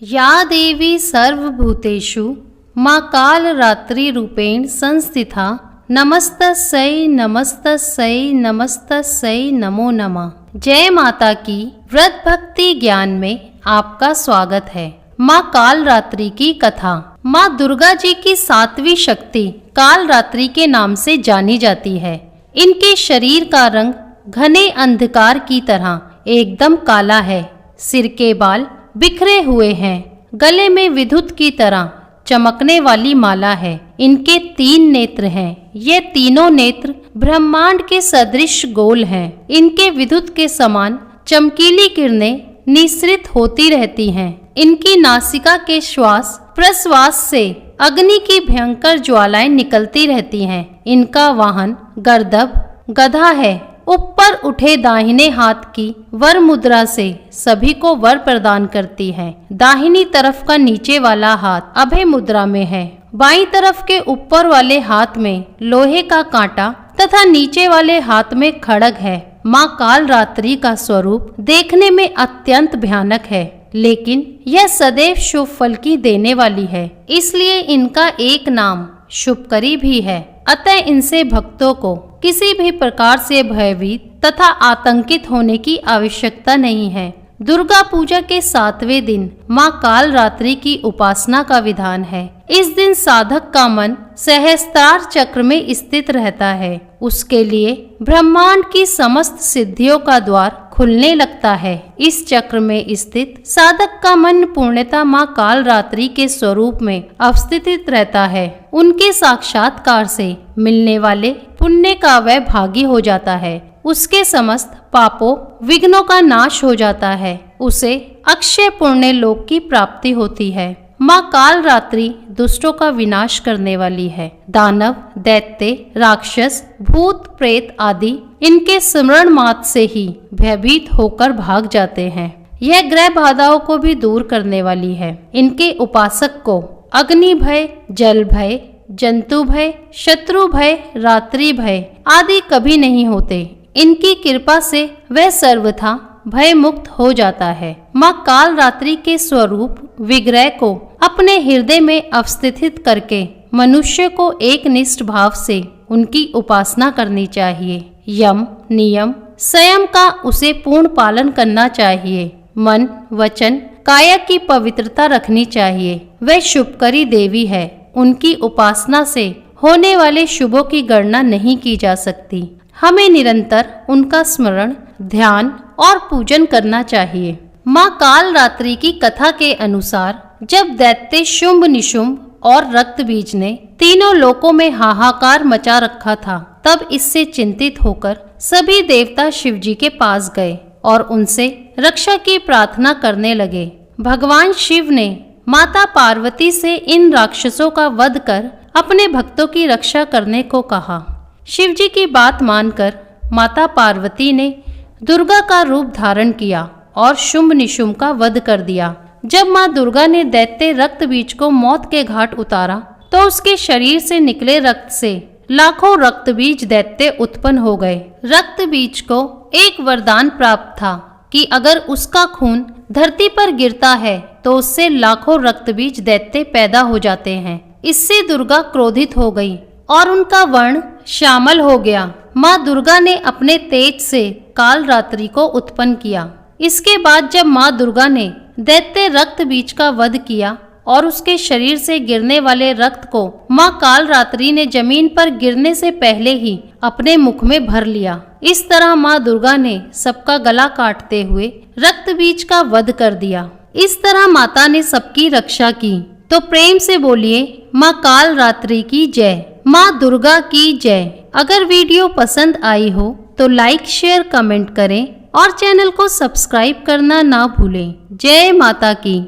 या देवी सर्वभूतेषु माँ कालरात्रिरूपेण संस्थिता नमस्तस्यै नमस्तस्यै नमस्तस्यै नमो नमः। जय माता की व्रत भक्ति ज्ञान में आपका स्वागत है। माँ कालरात्रि की कथा। माँ दुर्गा जी की 7वीं शक्ति कालरात्रि के नाम से जानी जाती है। इनके शरीर का रंग घने अंधकार की तरह एकदम काला है। सिर के बाल बिखरे हुए हैं। गले में विद्युत की तरह चमकने वाली माला है। इनके 3 नेत्र हैं। ये तीनों नेत्र ब्रह्मांड के सदृश गोल हैं। इनके विद्युत के समान चमकीली किरणें निःसृत होती रहती हैं। इनकी नासिका के श्वास प्रश्वास से अग्नि की भयंकर ज्वालाएं निकलती रहती हैं। इनका वाहन गर्दभ गधा है। ऊपर उठे दाहिने हाथ की वर मुद्रा से सभी को वर प्रदान करती है। दाहिनी तरफ का नीचे वाला हाथ अभय मुद्रा में है। बाईं तरफ के ऊपर वाले हाथ में लोहे का कांटा तथा नीचे वाले हाथ में खड्ग है। माँ कालरात्रि का स्वरूप देखने में अत्यंत भयानक है, लेकिन यह सदैव शुभ फल की देने वाली है। इसलिए इनका एक नाम शुभकरी भी है। अतः इनसे भक्तों को किसी भी प्रकार से भयभीत तथा आतंकित होने की आवश्यकता नहीं है। दुर्गा पूजा के 7वें दिन माँ कालरात्रि की उपासना का विधान है। इस दिन साधक का मन सहस्त्रार चक्र में स्थित रहता है। उसके लिए ब्रह्मांड की समस्त सिद्धियों का द्वार खुलने लगता है। इस चक्र में स्थित साधक का मन पूर्णतः माँ कालरात्रि के स्वरूप में अवस्थित रहता है। उनके साक्षात्कार से मिलने वाले पुण्य का वह भागी हो जाता है। उसके समस्त पापों विघ्नों का नाश हो जाता है। उसे अक्षय पुण्य लोक की प्राप्ति होती है। माँ कालरात्रि दुष्टों का विनाश करने वाली है। दानव दैत्य राक्षस भूत प्रेत आदि इनके स्मरण मात्र से ही भयभीत होकर भाग जाते हैं। यह ग्रह बाधाओं को भी दूर करने वाली है। इनके उपासक को अग्नि भय जल भय जंतु भय शत्रु भय रात्रि भय आदि कभी नहीं होते। इनकी कृपा से वह सर्वथा भय मुक्त हो जाता है। माँ कालरात्रि के स्वरूप विग्रह को अपने हृदय में अवस्थित करके मनुष्य को एक निष्ठ भाव से उनकी उपासना करनी चाहिए। यम नियम संयम का उसे पूर्ण पालन करना चाहिए। मन वचन काया की पवित्रता रखनी चाहिए। वह शुभकरी देवी है। उनकी उपासना से होने वाले शुभों की गणना नहीं की जा सकती। हमें निरंतर उनका स्मरण ध्यान और पूजन करना चाहिए। माँ कालरात्रि की कथा के अनुसार जब दैत्य शुंभ निशुंभ और रक्तबीज ने तीनों लोकों में हाहाकार मचा रखा था, तब इससे चिंतित होकर सभी देवता शिव जी के पास गए और उनसे रक्षा की प्रार्थना करने लगे। भगवान शिव ने माता पार्वती से इन राक्षसों का वध कर अपने भक्तों की रक्षा करने को कहा। शिव जी की बात मानकर माता पार्वती ने दुर्गा का रूप धारण किया और शुंभ निशुंभ का वध कर दिया। जब माँ दुर्गा ने दैत्य रक्तबीज को मौत के घाट उतारा तो उसके शरीर से निकले रक्त से लाखों रक्तबीज दैत्य उत्पन्न हो गए। रक्तबीज को एक वरदान प्राप्त था कि अगर उसका खून धरती पर गिरता है तो उससे लाखों रक्तबीज दैत्य पैदा हो जाते हैं। इससे दुर्गा क्रोधित हो गई और उनका वर्ण श्यामल हो गया। माँ दुर्गा ने अपने तेज से कालरात्रि को उत्पन्न किया। इसके बाद जब माँ दुर्गा ने दैत्य रक्तबीज का वध किया और उसके शरीर से गिरने वाले रक्त को माँ कालरात्रि ने जमीन पर गिरने से पहले ही अपने मुख में भर लिया। इस तरह माँ दुर्गा ने सबका गला काटते हुए रक्तबीज का वध कर दिया। इस तरह माता ने सबकी रक्षा की। तो प्रेम से बोलिए माँ कालरात्रि की जय, माँ दुर्गा की जय। अगर वीडियो पसंद आई हो तो लाइक शेयर कमेंट करें और चैनल को सब्सक्राइब करना ना भूलें। जय माता की।